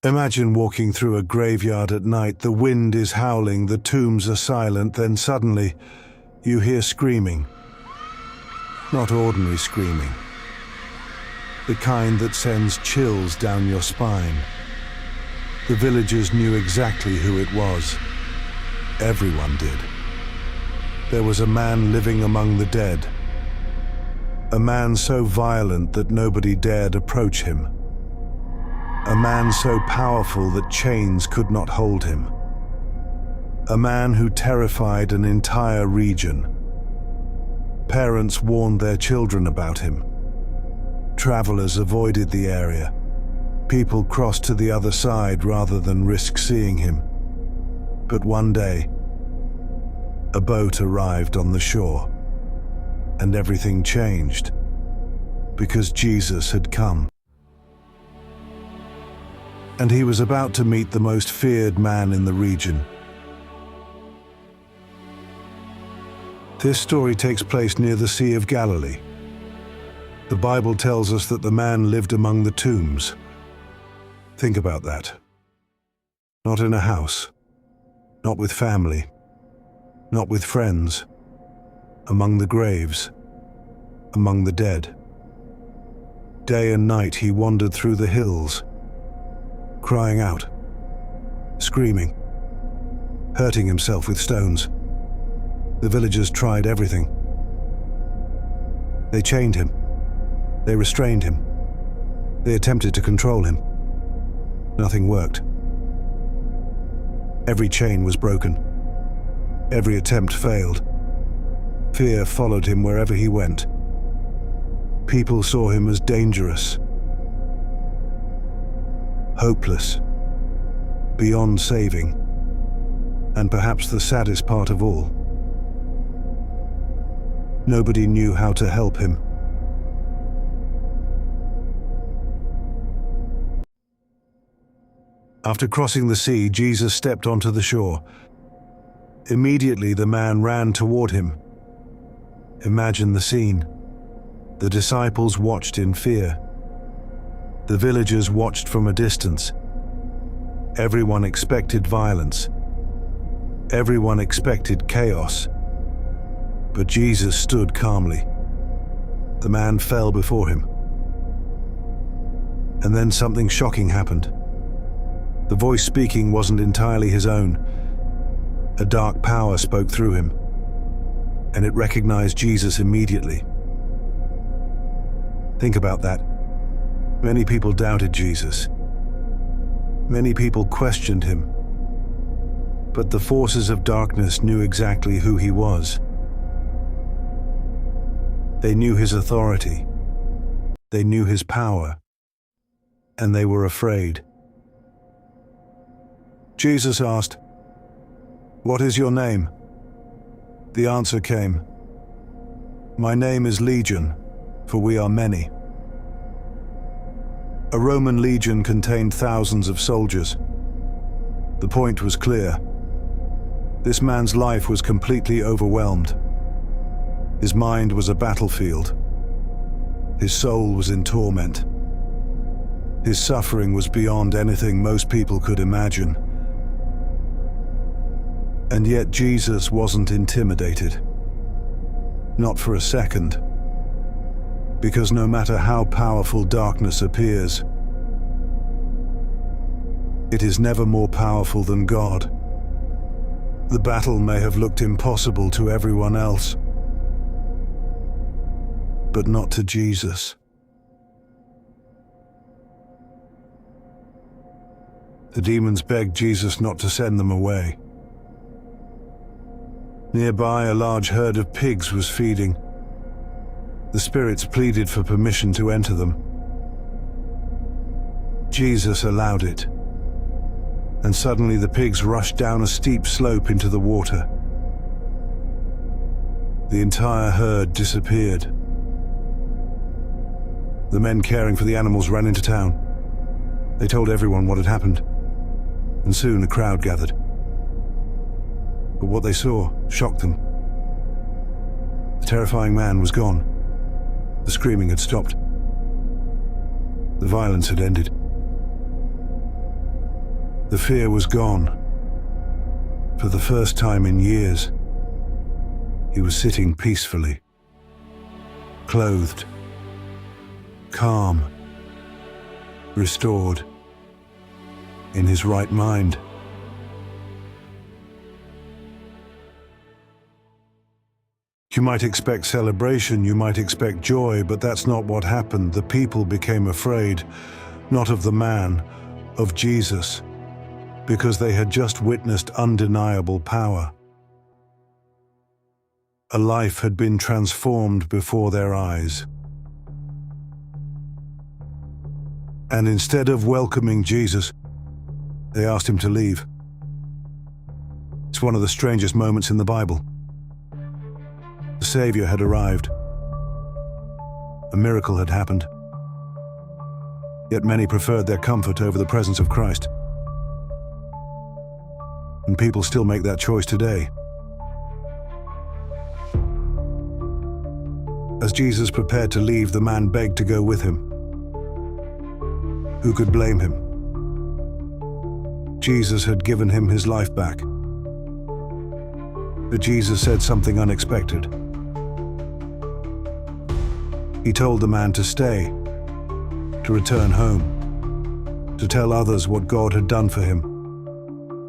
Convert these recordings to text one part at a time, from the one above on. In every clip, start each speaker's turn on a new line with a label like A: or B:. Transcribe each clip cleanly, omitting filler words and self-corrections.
A: Imagine walking through a graveyard at night. The wind is howling, the tombs are silent, then suddenly you hear screaming. Not ordinary screaming. The kind that sends chills down your spine. The villagers knew exactly who it was. Everyone did. There was a man living among the dead. A man so violent that nobody dared approach him. A man so powerful that chains could not hold him. A man who terrified an entire region. Parents warned their children about him. Travelers avoided the area. People crossed to the other side rather than risk seeing him. But one day, a boat arrived on the shore, and everything changed, because Jesus had come. And he was about to meet the most feared man in the region. This story takes place near the Sea of Galilee. The Bible tells us that the man lived among the tombs. Think about that. Not in a house, not with family, not with friends, among the graves, among the dead. Day and night he wandered through the hills, crying out, screaming, hurting himself with stones. The villagers tried everything. They chained him. They restrained him. They attempted to control him. Nothing worked. Every chain was broken. Every attempt failed. Fear followed him wherever he went. People saw him as dangerous, hopeless, beyond saving, and perhaps the saddest part of all, nobody knew how to help him. After crossing the sea, Jesus stepped onto the shore. Immediately the man ran toward him. Imagine the scene. The disciples watched in fear. The villagers watched from a distance. Everyone expected violence. Everyone expected chaos. But Jesus stood calmly. The man fell before him. And then something shocking happened. The voice speaking wasn't entirely his own. A dark power spoke through him, and it recognized Jesus immediately. Think about that. Many people doubted Jesus. Many people questioned him. But the forces of darkness knew exactly who he was. They knew his authority. They knew his power. And they were afraid. Jesus asked, "What is your name?" The answer came, "My name is Legion, for we are many." A Roman legion contained thousands of soldiers. The point was clear. This man's life was completely overwhelmed. His mind was a battlefield. His soul was in torment. His suffering was beyond anything most people could imagine. And yet Jesus wasn't intimidated. Not for a second. Because no matter how powerful darkness appears, it is never more powerful than God. The battle may have looked impossible to everyone else, but not to Jesus. The demons begged Jesus not to send them away. Nearby, a large herd of pigs was feeding. The spirits pleaded for permission to enter them. Jesus allowed it, and suddenly the pigs rushed down a steep slope into the water. The entire herd disappeared. The men caring for the animals ran into town. They told everyone what had happened, and soon a crowd gathered. But what they saw shocked them. The terrifying man was gone. The screaming had stopped. The violence had ended. The fear was gone. For the first time in years, he was sitting peacefully, clothed, calm, restored, in his right mind. You might expect celebration, you might expect joy, but that's not what happened. The people became afraid, not of the man, of Jesus, because they had just witnessed undeniable power. A life had been transformed before their eyes. And instead of welcoming Jesus, they asked him to leave. It's one of the strangest moments in the Bible. The Savior had arrived. A miracle had happened. Yet many preferred their comfort over the presence of Christ. And people still make that choice today. As Jesus prepared to leave, the man begged to go with him. Who could blame him? Jesus had given him his life back. But Jesus said something unexpected. He told the man to stay, to return home, to tell others what God had done for him.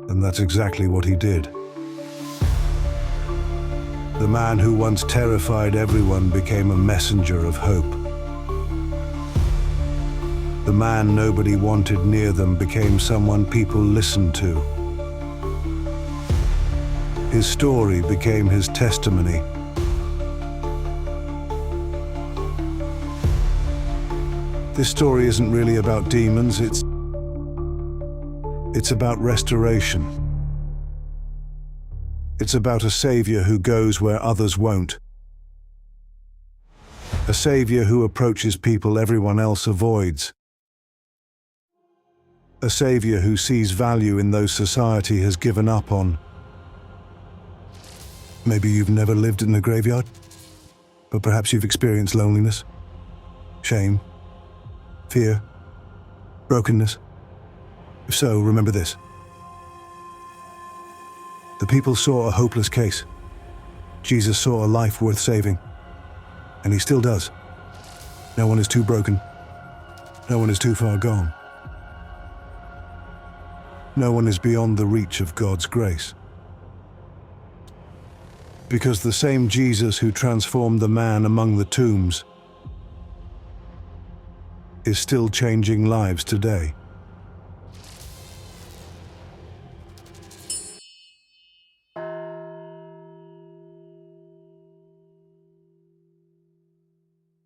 A: And that's exactly what he did. The man who once terrified everyone became a messenger of hope. The man nobody wanted near them became someone people listened to. His story became his testimony. This story isn't really about demons, it's about restoration. It's about a Savior who goes where others won't. A Savior who approaches people everyone else avoids. A Savior who sees value in those society has given up on. Maybe you've never lived in a graveyard, but perhaps you've experienced loneliness, shame, fear, brokenness. If so, remember this. The people saw a hopeless case. Jesus saw a life worth saving. And he still does. No one is too broken. No one is too far gone. No one is beyond the reach of God's grace. Because the same Jesus who transformed the man among the tombs is still changing lives today.